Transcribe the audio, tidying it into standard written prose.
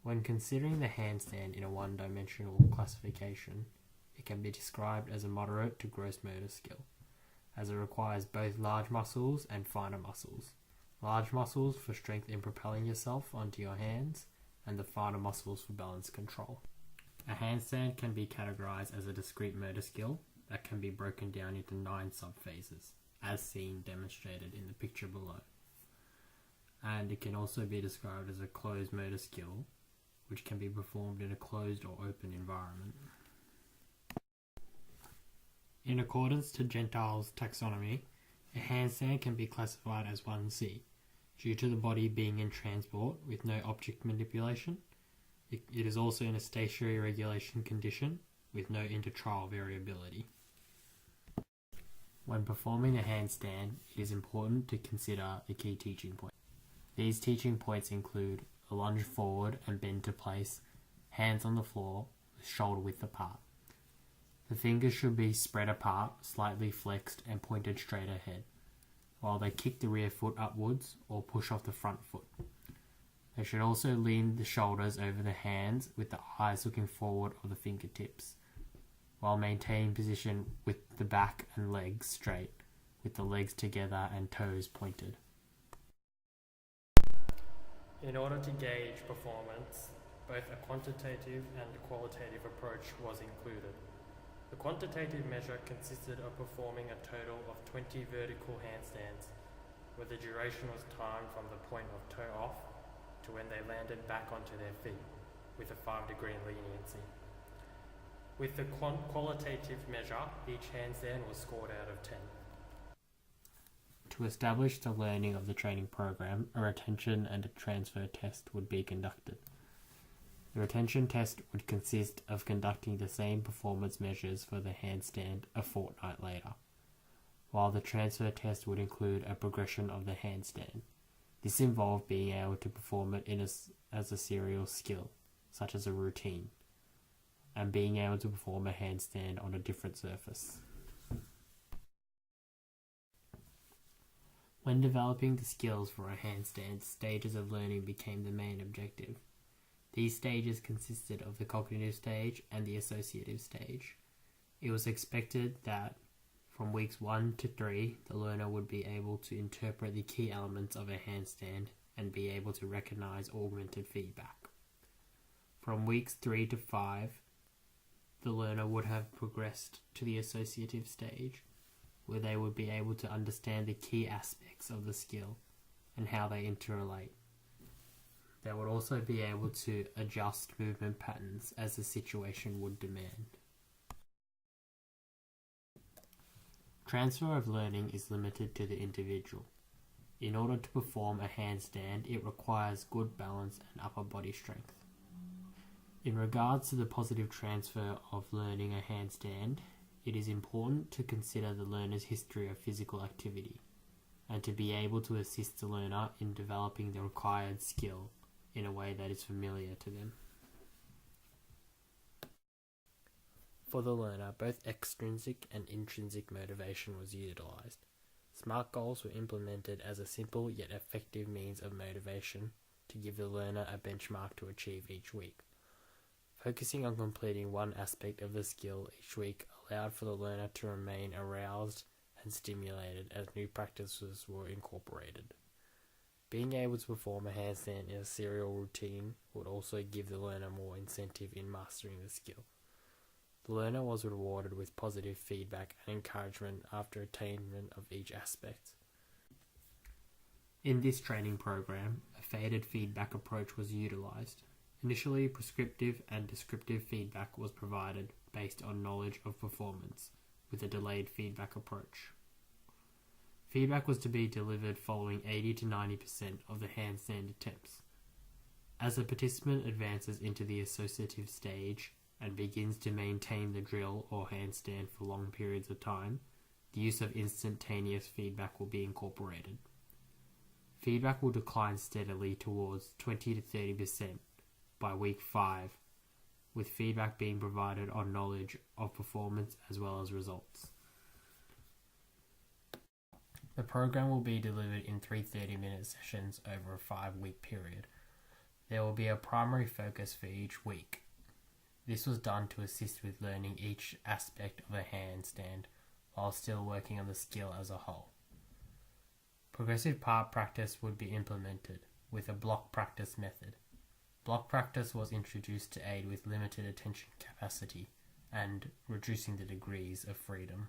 When considering the handstand in a one-dimensional classification, it can be described as a moderate to gross motor skill, as it requires both large muscles and finer muscles. Large muscles for strength in propelling yourself onto your hands, and the finer muscles for balance control. A handstand can be categorized as a discrete motor skill that can be broken down into 9 subphases, as seen demonstrated in the picture below. And it can also be described as a closed motor skill, which can be performed in a closed or open environment. In accordance to Gentile's taxonomy, a handstand can be classified as 1C, due to the body being in transport with no object manipulation. It is also in a stationary regulation condition with no intertrial variability. When performing a handstand, it is important to consider the key teaching points. These teaching points include a lunge forward and bend to place, hands on the floor, with shoulder width apart. The fingers should be spread apart, slightly flexed and pointed straight ahead, while they kick the rear foot upwards or push off the front foot. They should also lean the shoulders over the hands with the eyes looking forward of the fingertips, while maintaining position with the back and legs straight, with the legs together and toes pointed. In order to gauge performance, both a quantitative and qualitative approach was included. The quantitative measure consisted of performing a total of 20 vertical handstands, where the duration was timed from the point of toe off to when they landed back onto their feet, with a 5-degree leniency. With the qualitative measure, each handstand was scored out of 10. To establish the learning of the training program, a retention and a transfer test would be conducted. The retention test would consist of conducting the same performance measures for the handstand a fortnight later, while the transfer test would include a progression of the handstand. This involved being able to perform it as a serial skill, such as a routine, and being able to perform a handstand on a different surface. When developing the skills for a handstand, stages of learning became the main objective. These stages consisted of the cognitive stage and the associative stage. It was expected that from weeks 1 to 3, the learner would be able to interpret the key elements of a handstand and be able to recognize augmented feedback. From weeks 3 to 5, the learner would have progressed to the associative stage, where they would be able to understand the key aspects of the skill and how they interrelate. They would also be able to adjust movement patterns as the situation would demand. Transfer of learning is limited to the individual. In order to perform a handstand, it requires good balance and upper body strength. In regards to the positive transfer of learning a handstand, it is important to consider the learner's history of physical activity and to be able to assist the learner in developing the required skill in a way that is familiar to them. For the learner, both extrinsic and intrinsic motivation was utilized. SMART goals were implemented as a simple yet effective means of motivation to give the learner a benchmark to achieve each week. Focusing on completing one aspect of the skill each week allowed for the learner to remain aroused and stimulated as new practices were incorporated. Being able to perform a handstand in a serial routine would also give the learner more incentive in mastering the skill. The learner was rewarded with positive feedback and encouragement after attainment of each aspect. In this training program, a phased feedback approach was utilized. Initially, prescriptive and descriptive feedback was provided based on knowledge of performance, with a delayed feedback approach. Feedback was to be delivered following 80 to 90% of the handstand attempts. As the participant advances into the associative stage and begins to maintain the drill or handstand for long periods of time, the use of instantaneous feedback will be incorporated. Feedback will decline steadily towards 20 to 30% by week 5, with feedback being provided on knowledge of performance as well as results. The program will be delivered in 3 30-minute sessions over a 5-week period. There will be a primary focus for each week. This was done to assist with learning each aspect of a handstand while still working on the skill as a whole. Progressive part practice would be implemented with a block practice method. Block practice was introduced to aid with limited attention capacity and reducing the degrees of freedom.